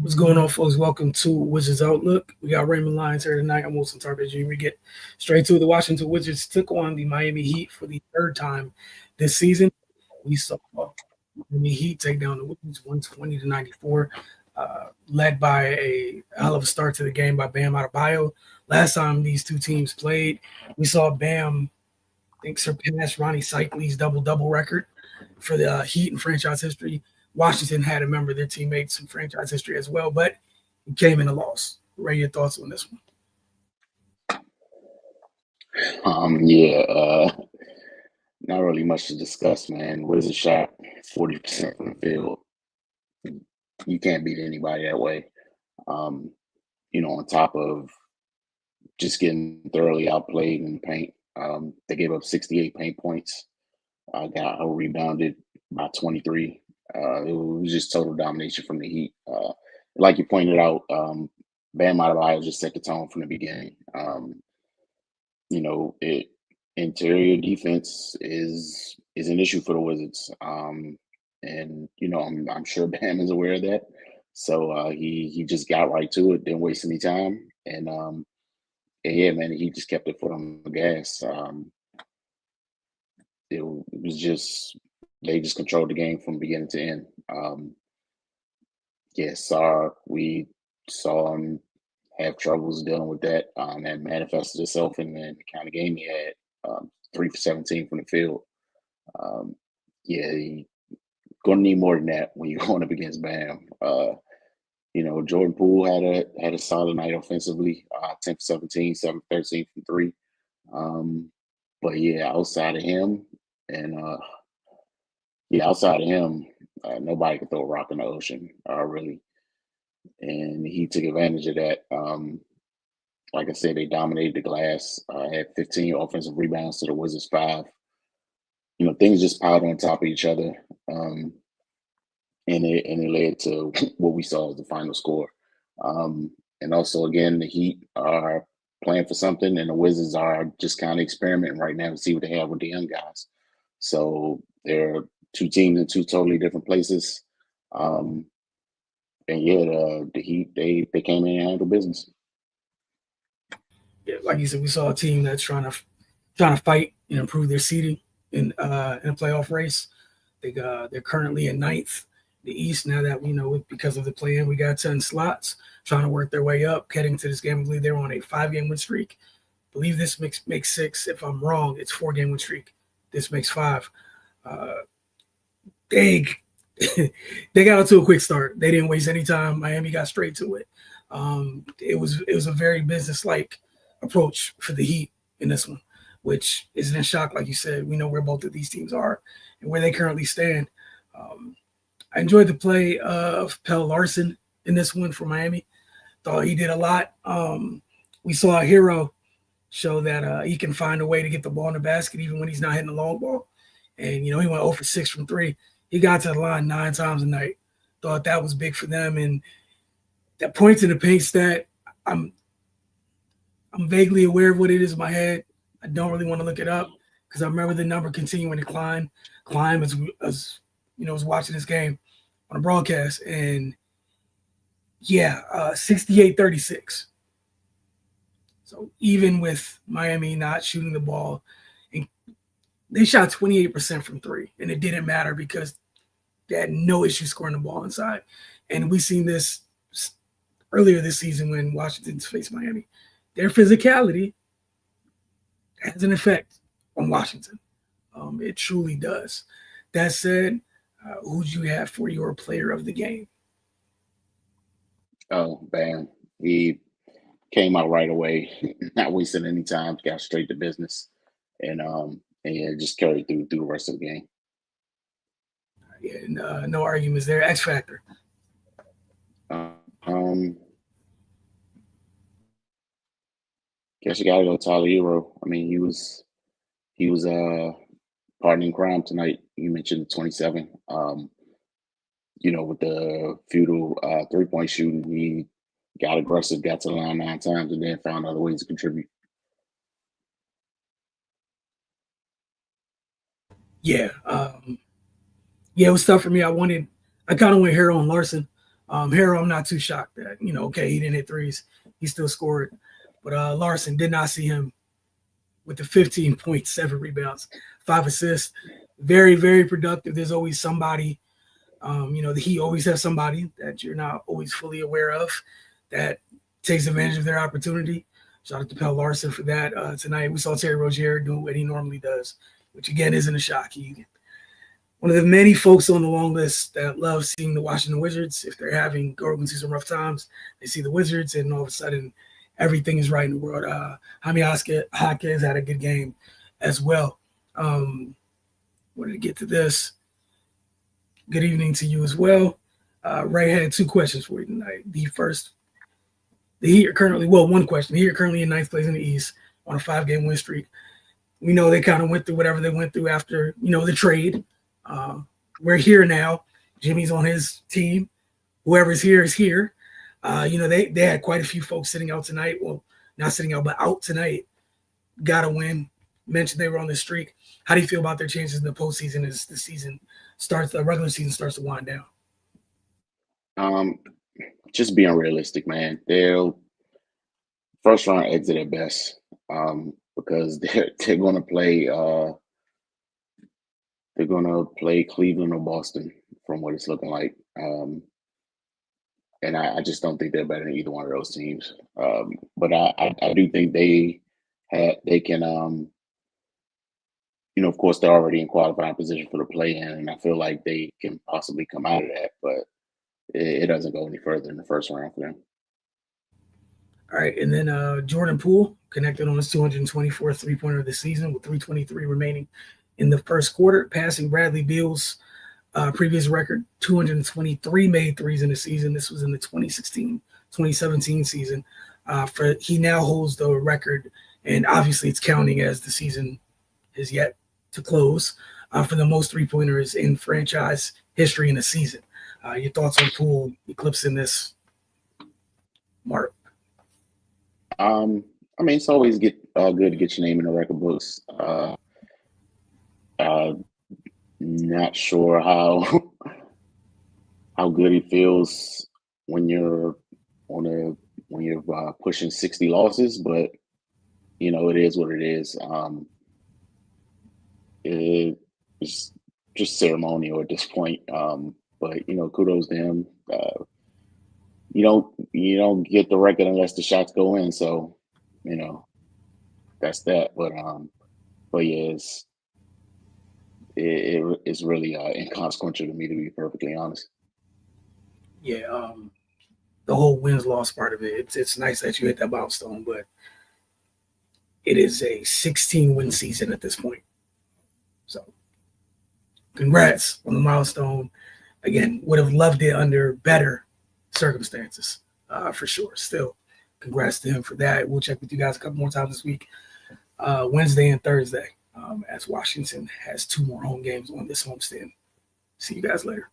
What's going on, folks? Welcome to Wizards Outlook. We got Raymond Lyons here tonight. I'm Wilson Tarpey Jr. We get straight to it. The Washington Wizards took on the Miami Heat for the third time this season. We saw Miami Heat take down the Wizards 120-94, led by a hell of a start to the game by Bam Adebayo. Last time these two teams played, we saw Bam, I think, surpass Ronnie Cycli's double-double record for the Heat in franchise history. Washington had a member of their teammates in franchise history as well, but it came in a loss. Ray, your thoughts on this one? Yeah, not really much to discuss, man. Wizards shot 40% from the field. You can't beat anybody that way. Um, on top of just getting thoroughly outplayed in the paint, they gave up 68 paint points. Got out rebounded by 23. It was just total domination from the Heat. Like you pointed out, Bam Adebayo just set the tone from the beginning. It interior defense is an issue for the Wizards. And I'm sure Bam is aware of that. So he just got right to it, didn't waste any time. And yeah, man, he just kept the foot on the gas. It was just they just controlled the game from beginning to end. Yes, we saw him have troubles dealing with that. That manifested itself in the kind of game he had. 3 for 17 from the field. Um, yeah, you gonna need more than that when you're going up against Bam. Jordan Poole had a solid night offensively. 10 for 17, 7 for 13 from three. But yeah, and outside of him, nobody could throw a rock in the ocean, really. And he took advantage of that. Like I said, they dominated the glass. Had 15 offensive rebounds to the Wizards 5. Things just piled on top of each other, and it led to what we saw as the final score. And also, again, the Heat are playing for something, and the Wizards are just kind of experimenting right now to see what they have with the young guys. So they're two teams in two totally different places. And yeah, the Heat they came in and handled business. Yeah, like you said, we saw a team that's trying to fight and improve their seeding in a playoff race. They're currently in ninth in the East now that we know because of the play-in. We got 10 slots trying to work their way up. Heading to this game, I believe they're on a 5-game win streak. I believe this makes 6. If I'm wrong, it's 4-game win streak. This makes 5. They they got out to a quick start. They didn't waste any time. Miami got straight to it. It was a very business-like approach for the Heat in this one, which isn't a shock. Like you said, we know where both of these teams are and where they currently stand. Um, I enjoyed the play of Pell Larson in this one for Miami. Thought he did a lot. We saw a hero show that he can find a way to get the ball in the basket even when he's not hitting the long ball. And, he went 0 for 6 from 3. He got to the line 9 times a night. Thought that was big for them. And that points in the paint stat, I'm vaguely aware of what it is in my head. I don't really want to look it up because I remember the number continuing to climb as was watching this game on a broadcast. And yeah, 68-36. So even with Miami not shooting the ball, and they shot 28% from 3, and it didn't matter because they had no issue scoring the ball inside. And we seen this earlier this season when Washington faced Miami. Their physicality has an effect on Washington. It truly does. That said, who do you have for your player of the game? Oh, Bam, he came out right away, not wasting any time, got straight to business, and yeah, just carried through the rest of the game. And no arguments there. X Factor. Um, guess you gotta go Tyler Hero. I mean, he was partner in crime tonight. You mentioned the 27. With the futile 3-point shooting, he got aggressive, got to the line 9 times, and then found other ways to contribute. Yeah. Yeah, it was tough for me. I kind of went Hero and Larson. Harrell, I'm not too shocked that, okay, he didn't hit threes. He still scored. But Larson, did not see him with the 15 points, 7 rebounds, 5 assists. Very, very productive. There's always somebody, he always has somebody that you're not always fully aware of that takes advantage of their opportunity. Shout out to Pell Larson for that. Tonight we saw Terry Rozier do what he normally does, which again isn't a shock. One of the many folks on the long list that love seeing the Washington Wizards. If they're going through some rough times, they see the Wizards, and all of a sudden, everything is right in the world. Jaime Jaquez had a good game as well. Wanted to get to this. Good evening to you as well. Ray had 2 questions for you tonight. The first, the Heat are currently, one question. The Heat are currently in 9th place in the East on a 5-game win streak. We know they kind of went through whatever they went through after, the trade. We're here now. Jimmy's on his team. Whoever's here is here. They had quite a few folks sitting out tonight. Well, not sitting out, but out tonight. Got to win. Mentioned they were on the streak. How do you feel about their chances in the postseason as the regular season starts to wind down? Just being realistic, man. They'll first round exit at best, because they're going to play. They're going to play Cleveland or Boston, from what it's looking like. And I just don't think they're better than either one of those teams. But I do think they can. Of course, they're already in qualifying position for the play-in, and I feel like they can possibly come out of that, but it doesn't go any further in the first round for them. All right, and then Jordan Poole connected on his 224th three-pointer of the season with 3:23 remaining in the first quarter, passing Bradley Beal's previous record, 223 made threes in the season. This was in the 2016-2017 season. He now holds the record, and obviously it's counting as the season is yet to close, for the most three-pointers in franchise history in a season. Your thoughts on Poole eclipsing this mark? It's always good to get your name in the record books. Not sure how good it feels when you're pushing 60 losses, but it is what it is. It's just ceremonial at this point. But kudos to him. You don't get the record unless the shots go in. So, that's that. But yeah, it's really inconsequential to me, to be perfectly honest. Yeah, the whole wins-loss part of it. It's nice that you hit that milestone, but it is a 16-win season at this point. So, congrats on the milestone. Again, would have loved it under better circumstances, for sure. Still, congrats to him for that. We'll check with you guys a couple more times this week, Wednesday and Thursday, as Washington has 2 more home games on this homestand. See you guys later.